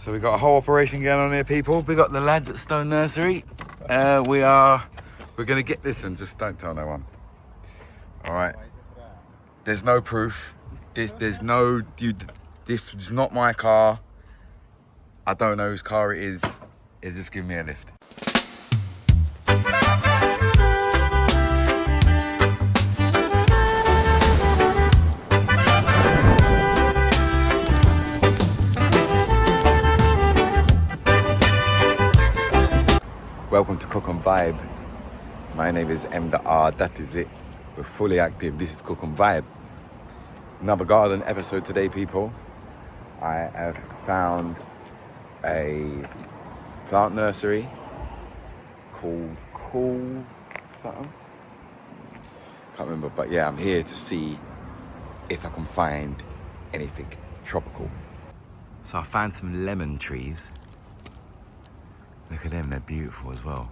So we got a whole operation going on here, people. We got the lads at Stone Nursery. We're gonna get this, and just don't tell no one. All right. There's no proof. This is not my car. I don't know whose car it is. It just give me a lift. Welcome to Cook on Vibe. My name is M.R. That is it. We're fully active. This is Cook on Vibe. Another garden episode today, people. I have found a plant nursery called Cool something. Can't remember, but yeah, I'm here to see if I can find anything tropical. So I found some lemon trees. Look at them, they're beautiful as well.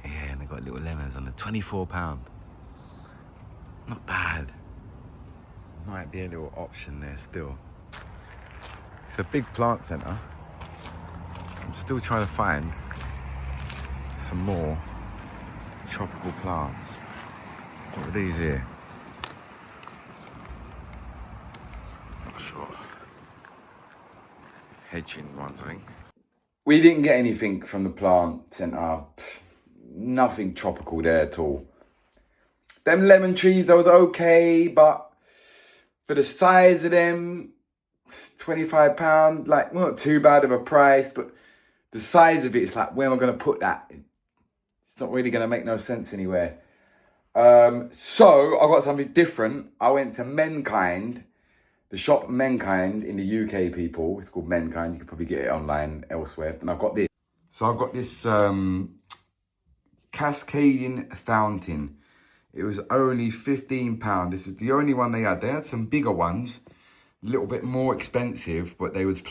Yeah, and they've got little lemons on the £24. Not bad. Might be a little option there still. It's a big plant centre. I'm still trying to find some more tropical plants. What are these here? Not sure. Hedging ones, I think. We didn't get anything from the plant centre. Nothing tropical there at all. Them lemon trees, those are okay, but for the size of them, £25, like not too bad of a price, but the size of it, it's like, where am I going to put that? It's not really going to make no sense anywhere. So I got something different. I went to Menkind. The shop Menkind in the UK, people. It's called Menkind. You can probably get it online elsewhere. And I've got this. So I've got this cascading fountain. It was only £15. This is the only one they had. They had some bigger ones, a little bit more expensive, but they was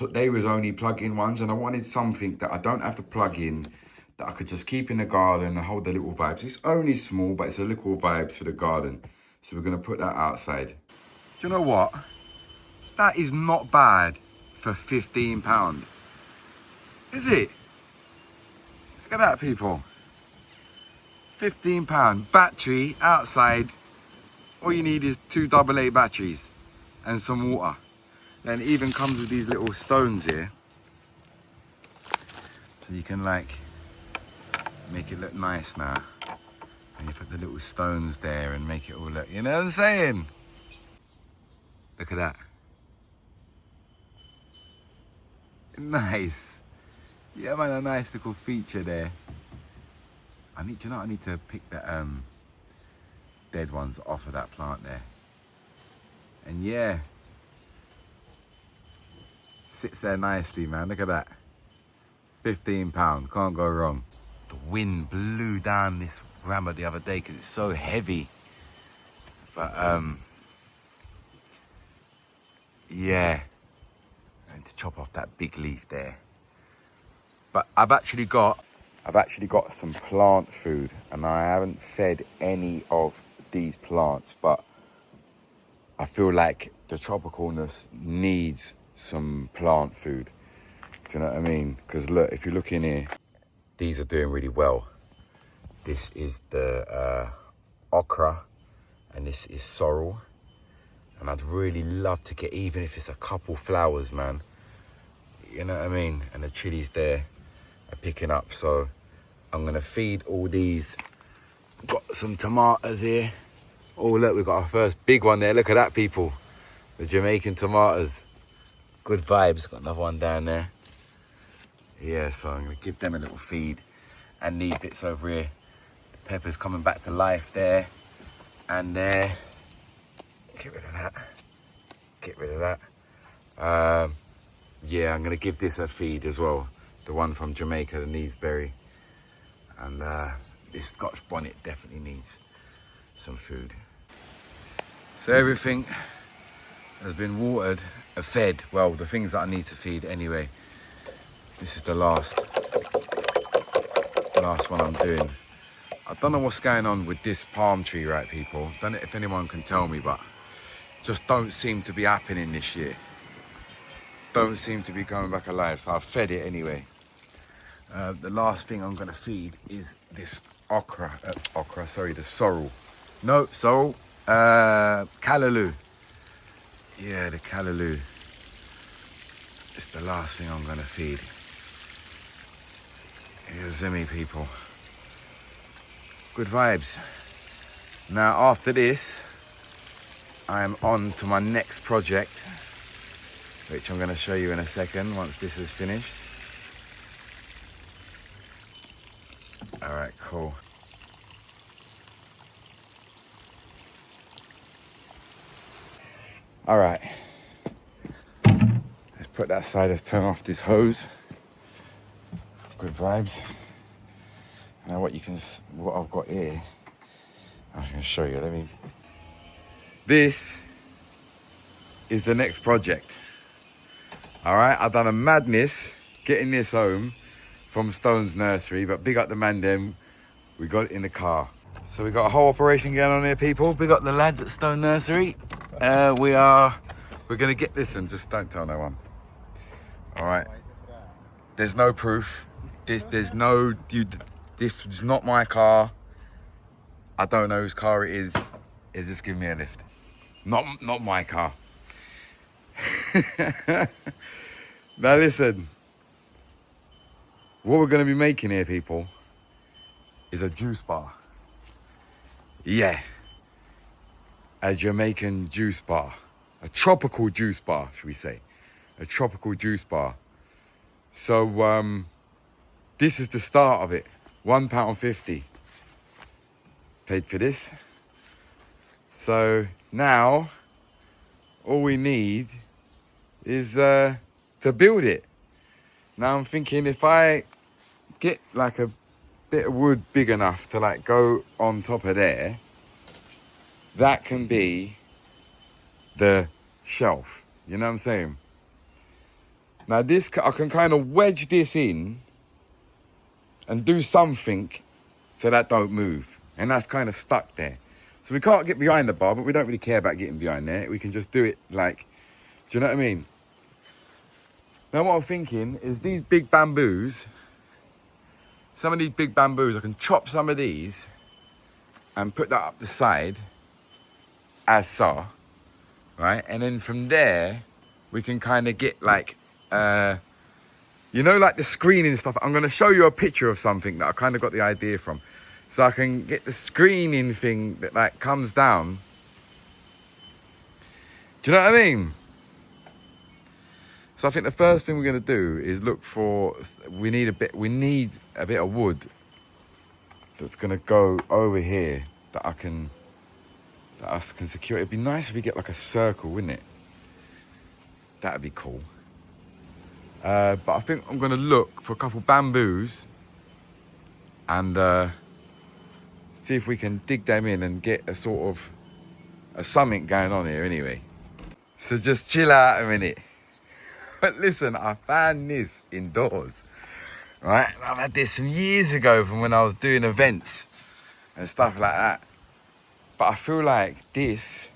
only plug-in ones. And I wanted something that I don't have to plug in, that I could just keep in the garden and hold the little vibes. It's only small, but it's a little vibes for the garden. So we're going to put that outside. Do you know what? That is not bad for £15. Is it? Look at that, people. £15. Battery outside. All you need is 2 AA batteries and some water. Then it even comes with these little stones here. So you can like make it look nice now. And you put the little stones there and make it all look, you know what I'm saying? Look at that. Nice. Yeah, man, a nice little feature there. I need to pick the dead ones off of that plant there. And yeah, sits there nicely, man. Look at that. £15, can't go wrong. The wind blew down this rammer the other day because it's so heavy. But yeah. To chop off that big leaf there. But I've actually got some plant food, and I haven't fed any of these plants, but I feel like the tropicalness needs some plant food. Do you know what I mean? Because look, if you look in here, these are doing really well. This is the okra, and this is sorrel. And I'd really love to get, even if it's a couple flowers, man. You know what I mean? And the chilies there are picking up. So I'm going to feed all these. Got some tomatoes here. Oh, look, we've got our first big one there. Look at that, people. The Jamaican tomatoes. Good vibes. Got another one down there. Yeah, so I'm going to give them a little feed. And these bits over here. The pepper's coming back to life there. And there. Get rid of that. Get rid of that. Yeah, I'm going to give this a feed as well. The one from Jamaica, the Neesberry. And this Scotch bonnet definitely needs some food. So everything has been watered, fed. Well, the things that I need to feed anyway. This is the last one I'm doing. I don't know what's going on with this palm tree, right, people? Don't know if anyone can tell me, but just don't seem to be happening this year. don't seem to be coming back alive, so I've fed it anyway. The last thing I'm gonna feed is this the sorrel. No, sorrel, callaloo. Yeah, the callaloo. It's the last thing I'm gonna feed. Here's Zimmy, people. Good vibes. Now after this, I am on to my next project, which I'm going to show you in a second once this is finished. All right, cool. All right. Let's put that aside. Let's turn off this hose. Good vibes. Now what I've got here, I'm going to show you. This is the next project. All right, I've done a madness getting this home from Stone's nursery, but big up the man them, we got it in the car. So we got a whole operation going on here, people. Big up the lads at Stone Nursery. We're gonna get this, and just don't tell no one. All right, there's no proof. This is not my car. I don't know whose car it is. It just give me a lift. Not my car. Now listen, what we're going to be making here, people, is a juice bar. Yeah, a Jamaican juice bar, a tropical juice bar, should we say, a tropical juice bar. So this is the start of it. £1.50 paid for this. So now all we need is to build it. Now I'm thinking, if I get like a bit of wood big enough to like go on top of there, that can be the shelf. You know what I'm saying? Now this, I can kind of wedge this in and do something so that don't move. And that's kind of stuck there. So we can't get behind the bar, but we don't really care about getting behind there. We can just do it like, do you know what I mean? Now what I'm thinking is these big bamboos, some of these big bamboos, I can chop some of these and put that up the side as so, right? And then from there, we can kind of get like, you know, like the screening stuff. I'm going to show you a picture of something that I kind of got the idea from. So I can get the screening thing that like comes down. Do you know what I mean? So I think the first thing we're going to do is look for, we need a bit of wood that's going to go over here that I can secure. It'd be nice if we get like a circle, wouldn't it? That'd be cool. But I think I'm going to look for a couple bamboos and see if we can dig them in and get a sort of something going on here anyway. So just chill out a minute. But listen, I found this indoors, right? And I've had this from years ago, from when I was doing events and stuff like that. But I feel like this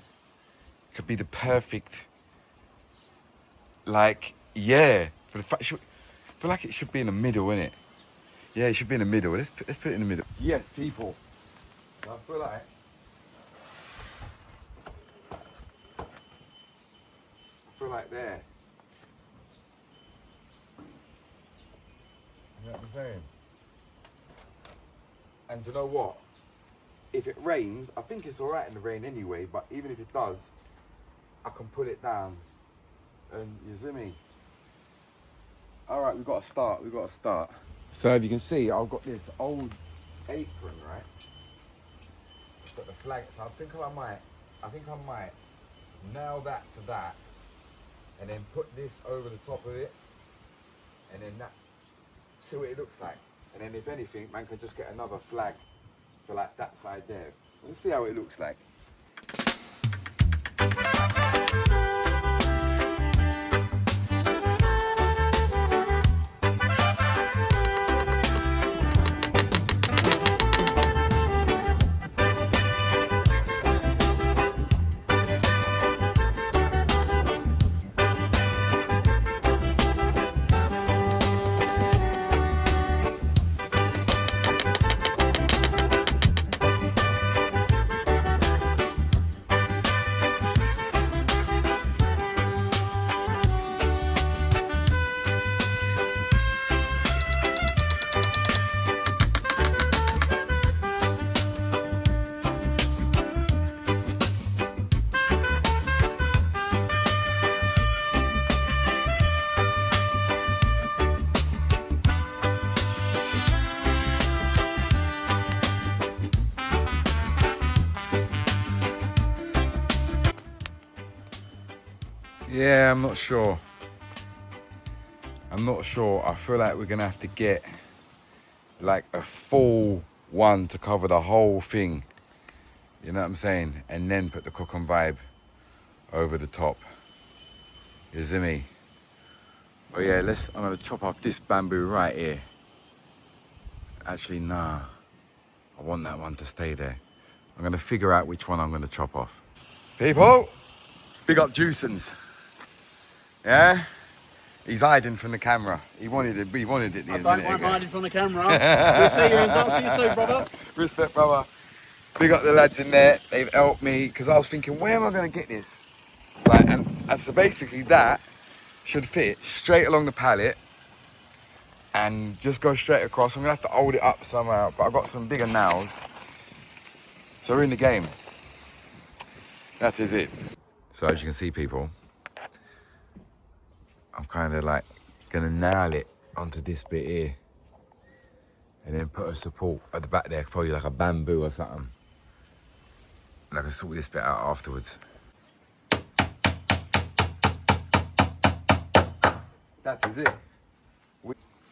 could be the perfect, like, yeah. For the fact, I feel like it should be in the middle, innit? Yeah, it should be in the middle. Let's put it in the middle. Yes, people. I feel like there. You know what I'm saying? And you know what? If it rains, I think it's alright in the rain anyway, but even if it does, I can put it down and, you see me? Alright, we've got to start. So if you can see, I've got this old apron, right? It's got the flag, so I think I might nail that to that and then put this over the top of it and then that, see what it looks like. And then if anything, man can just get another flag for like that side there. Let's see how it looks like. Yeah, I'm not sure. I'm not sure. I feel like we're gonna have to get like a full one to cover the whole thing. You know what I'm saying? And then put the Cook and Vibe over the top. You see me? Oh yeah, I'm gonna chop off this bamboo right here. Actually, nah. I want that one to stay there. I'm gonna figure out which one I'm gonna chop off. People, big up Juicens. Yeah? He's hiding from the camera. He wanted it the minute ago. I don't mind hiding from the camera. We'll see you and don't see you soon, brother. Respect, brother. Big up the lads in there. They've helped me because I was thinking, where am I going to get this? Like, and so basically that should fit straight along the pallet and just go straight across. I'm going to have to hold it up somehow, but I've got some bigger nails. So we're in the game. That is it. So as you can see, people, I'm kind of like going to nail it onto this bit here. And then put a support at the back there, probably like a bamboo or something. And I can sort this bit out afterwards. That is it.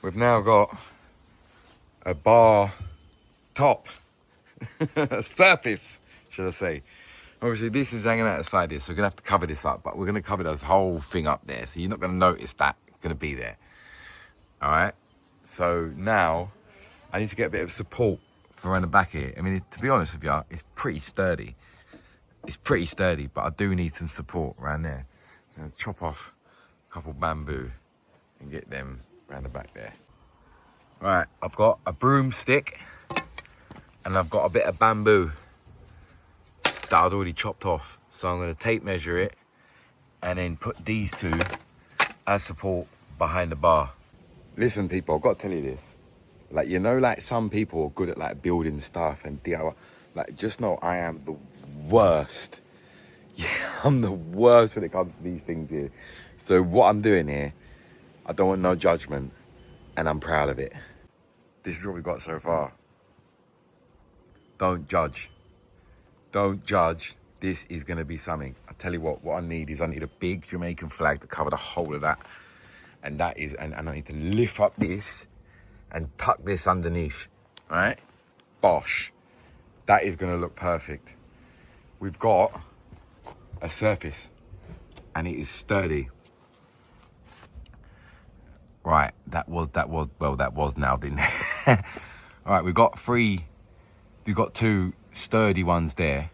We've now got a bar top, surface, should I say. Obviously this is hanging out the side here, so we're gonna have to cover this up, but we're gonna cover this whole thing up there, so you're not gonna notice that it's gonna be there. All right, so now I need to get a bit of support for around the back here. I mean, to be honest with you, it's pretty sturdy. It's pretty sturdy, but I do need some support around there. I'm gonna chop off a couple bamboo and get them around the back there. Right, I've got a broomstick and I've got a bit of bamboo that I'd already chopped off. So I'm gonna tape measure it and then put these two as support behind the bar. Listen, people, I've got to tell you this. Like, you know, like some people are good at like building stuff and DIY. Like, just know I am the worst. Yeah, I'm the worst when it comes to these things here. So what I'm doing here, I don't want no judgment and I'm proud of it. This is what we've got so far. Don't judge. Don't judge. This is gonna be something. I tell you what I need is I need a big Jamaican flag to cover the whole of that. And that is, and I need to lift up this and tuck this underneath, right? Bosh. That is gonna look perfect. We've got a surface and it is sturdy. Right, that was now, didn't it? All right, we've got two sturdy ones there.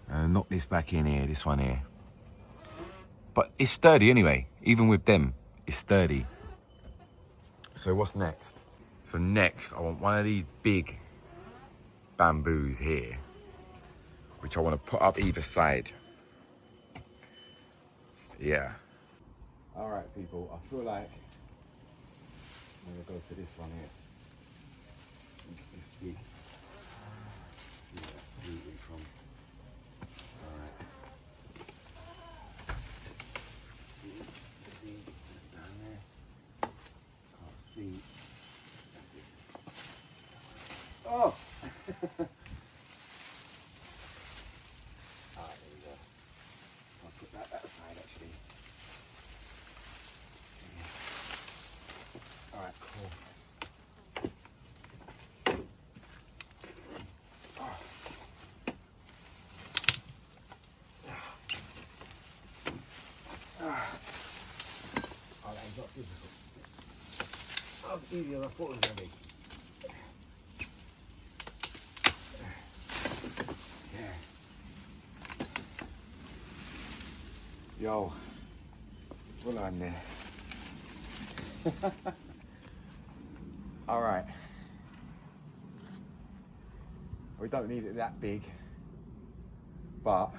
Knock this back in here, this one here. But it's sturdy anyway, even with them, it's sturdy. So what's next? So next, I want one of these big bamboos here, which I want to put up either side. Yeah. All right, people, I feel like I'm gonna go for this one here. This big. See where that's rooting from. All right. See, down there. Can't see. That's it. Oh! Alright, there we go. I'll put that aside actually. Yeah. Alright, cool. Oh, that is not difficult. That was easier than I thought it was going to be. Yeah. Yo, well on there. All right. We don't need it that big, but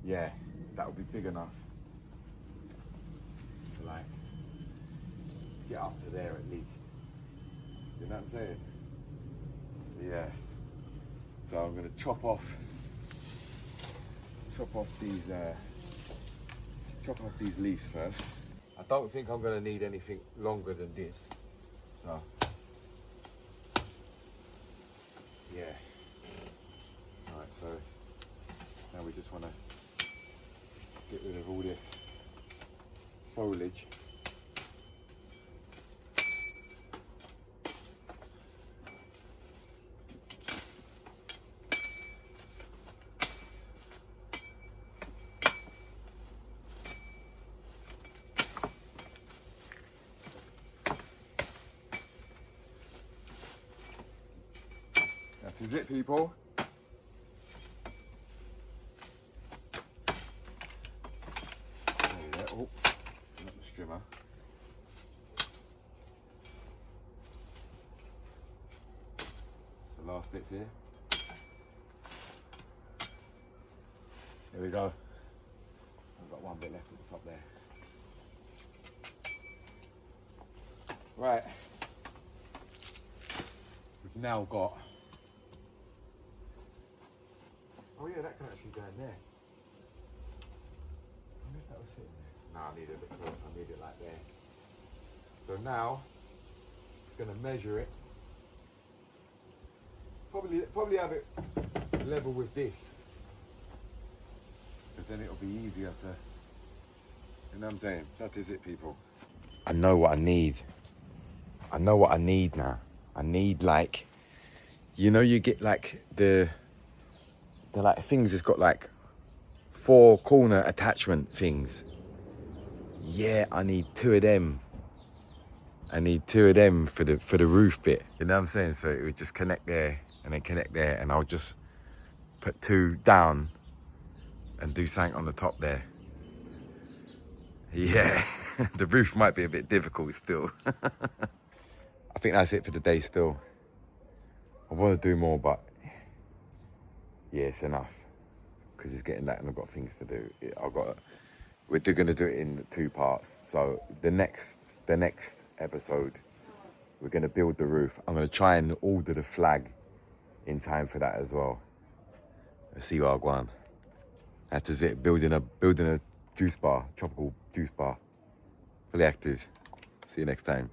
yeah, that would be big enough to like get up to there at least. You know what I'm saying? Yeah. So I'm gonna chop off these leaves first. I don't think I'm gonna need anything longer than this. So yeah. Alright, so now we just wanna Get rid of all this foliage. That is it, people. There, oh, not the strimmer. The last bits here. There we go. I've got one bit left at the top there. Right. We've now got. Oh yeah, that can actually go in there. I wonder if that was sitting there. No, I need it a bit closer. I need it like there. So now it's going to measure it. Probably have it level with this, because then it'll be easier to. You know what I'm saying? That is it, people. I know what I need. I know what I need now. I need, like, you know, you get like the like things that's got like 4 corner attachment things. Yeah, I need 2 of them. I need 2 of them for the roof bit. You know what I'm saying? So it would just connect there and then connect there, and I'll just put 2 down and do something on the top there. Yeah, the roof might be a bit difficult still. I think that's it for the day still. I want to do more, but yeah, it's enough. Because it's getting late and I've got things to do. We're going to do it in 2 parts. So the next episode, we're going to build the roof. I'm going to try and order the flag in time for that as well. Let's see what I go on. That is it. Building a juice bar, tropical juice bar. Fully active. See you next time.